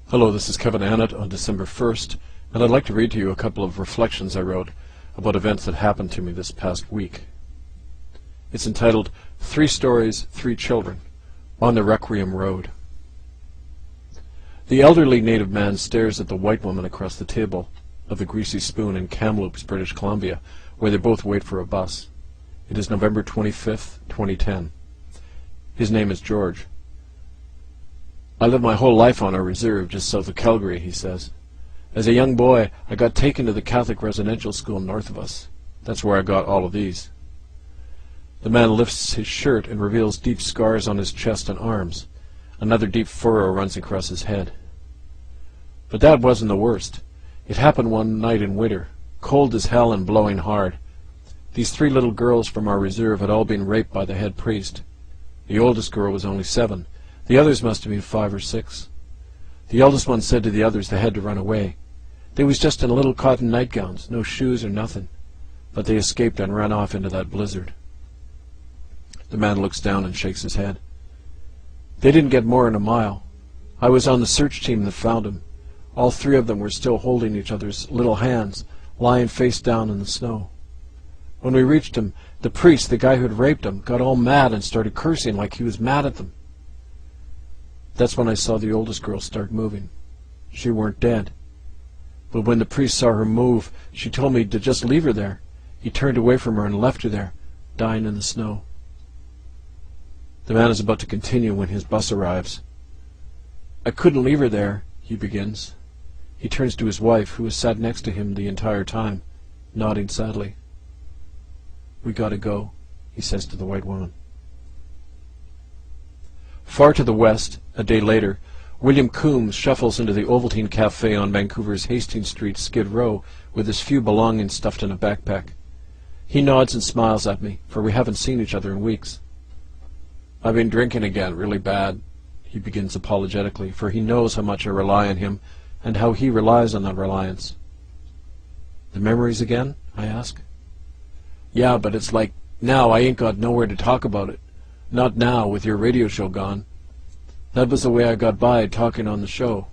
Hello, this is Kevin Annett on December 1st, and I'd like to read to you a couple of reflections I wrote about events that happened to me this past week. It's entitled, 3 Stories, 3 Children, on the Requiem Road. The elderly native man stares at the white woman across the table of the Greasy Spoon in Kamloops, British Columbia, where they both wait for a bus. It is November 25th, 2010. His name is George. I lived my whole life on a reserve just south of Calgary, he says. As a young boy, I got taken to the Catholic residential school north of us. That's where I got all of these. The man lifts his shirt and reveals deep scars on his chest and arms. Another deep furrow runs across his head. But that wasn't the worst. It happened one night in winter, cold as hell and blowing hard. These 3 little girls from our reserve had all been raped by the head priest. The oldest girl was only 7. The others must have been 5 or 6. The eldest one said to the others they had to run away. They was just in little cotton nightgowns, no shoes or nothing. But they escaped and ran off into that blizzard. The man looks down and shakes his head. They didn't get more than a mile. I was on the search team that found them. All 3 of them were still holding each other's little hands, lying face down in the snow. When we reached him, the priest, the guy who had raped them, got all mad and started cursing like he was mad at them. That's when I saw the oldest girl start moving. She weren't dead. But when the priest saw her move, she told me to just leave her there. He turned away from her and left her there, dying in the snow. The man is about to continue when his bus arrives. I couldn't leave her there, he begins. He turns to his wife, who has sat next to him the entire time, nodding sadly. We gotta go, he says to the white woman. Far to the west, a day later, William Coombs shuffles into the Ovaltine Cafe on Vancouver's Hastings Street, Skid Row, with his few belongings stuffed in a backpack. He nods and smiles at me, for we haven't seen each other in weeks. I've been drinking again, really bad, he begins apologetically, for he knows how much I rely on him, and how he relies on that reliance. The memories again? I ask. Yeah, but it's like, now I ain't got nowhere to talk about it. Not now, with your radio show gone. That was the way I got by, talking on the show.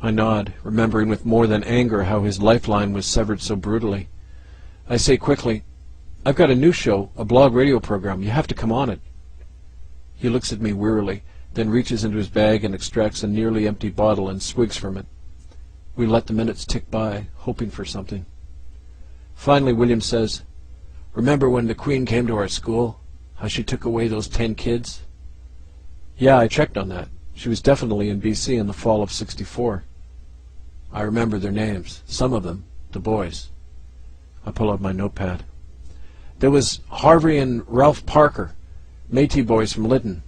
I nod, remembering with more than anger how his lifeline was severed so brutally. I say quickly, I've got a new show, a blog radio program. You have to come on it. He looks at me wearily, then reaches into his bag and extracts a nearly empty bottle and swigs from it. We let the minutes tick by, hoping for something. Finally, William says, Remember when the Queen came to our school? How she took away those 10 kids? Yeah, I checked on that. She was definitely in B.C. in the fall of '64. I remember their names, some of them, the boys. I pull out my notepad. There was Harvey and Ralph Parker, Métis boys from Lytton.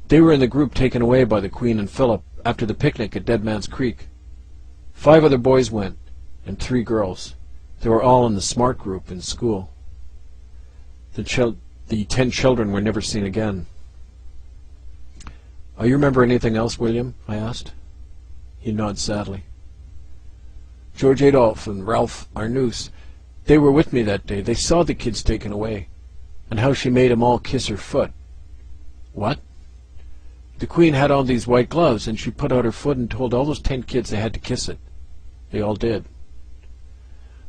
They were in the group taken away by the Queen and Philip after the picnic at Dead Man's Creek. 5 other boys went, and 3 girls. They were all in the smart group in school. The 10 children were never seen again. You remember anything else, William? I asked. He nods sadly. George Adolph and Ralph Arnoux, they were with me that day. They saw the kids taken away, and how she made 'em all kiss her foot. What? The Queen had on these white gloves, and she put out her foot and told all those 10 kids they had to kiss it. They all did.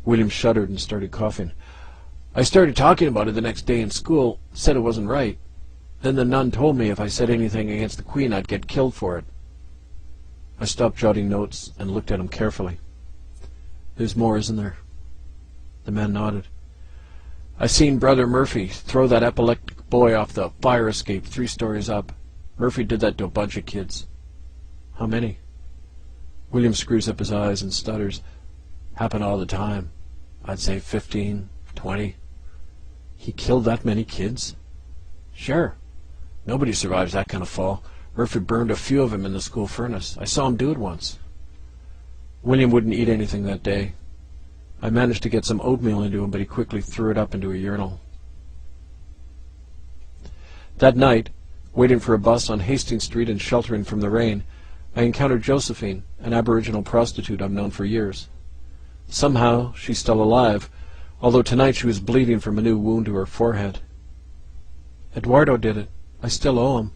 William shuddered and started coughing. I started talking about it the next day in school, said it wasn't right. Then the nun told me if I said anything against the Queen, I'd get killed for it. I stopped jotting notes and looked at him carefully. There's more, isn't there? The man nodded. I seen Brother Murphy throw that epileptic boy off the fire escape 3 stories up. Murphy did that to a bunch of kids. How many? William screws up his eyes and stutters. Happen all the time. I'd say 15, 20. He killed that many kids? Sure. Nobody survives that kind of fall. Murphy burned a few of them in the school furnace. I saw him do it once. William wouldn't eat anything that day. I managed to get some oatmeal into him, but he quickly threw it up into a urinal. That night, waiting for a bus on Hastings Street and sheltering from the rain, I encountered Josephine, an Aboriginal prostitute I've known for years. Somehow, she's still alive, although tonight she was bleeding from a new wound to her forehead. Eduardo did it. I still owe him.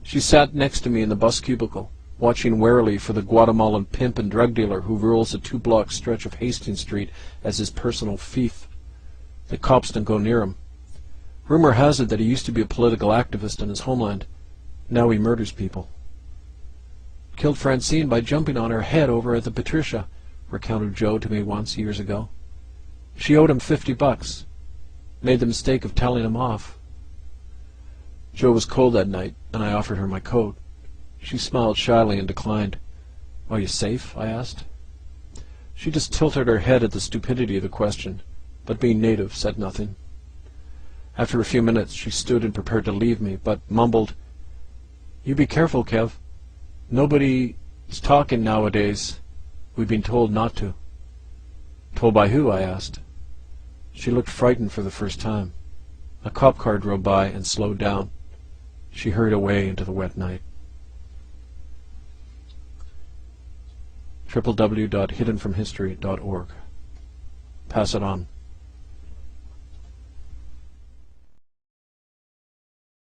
She sat next to me in the bus cubicle, watching warily for the Guatemalan pimp and drug dealer who rules a 2-block stretch of Hastings Street as his personal fief. The cops don't go near him. Rumor has it that he used to be a political activist in his homeland. Now he murders people. Killed Francine by jumping on her head over at the Patricia, recounted Joe to me once years ago. She owed him $50. Made the mistake of telling him off. Joe was cold that night, and I offered her my coat. She smiled shyly and declined. "Are you safe?" I asked. She just tilted her head at the stupidity of the question, but being native, said nothing. After a few minutes she stood and prepared to leave me, but mumbled, "You be careful, Kev. Nobody's talking nowadays. We've been told not to." "Told by who?" I asked. She looked frightened for the first time. A cop car drove by and slowed down. She hurried away into the wet night. www.hiddenfromhistory.org. Pass it on.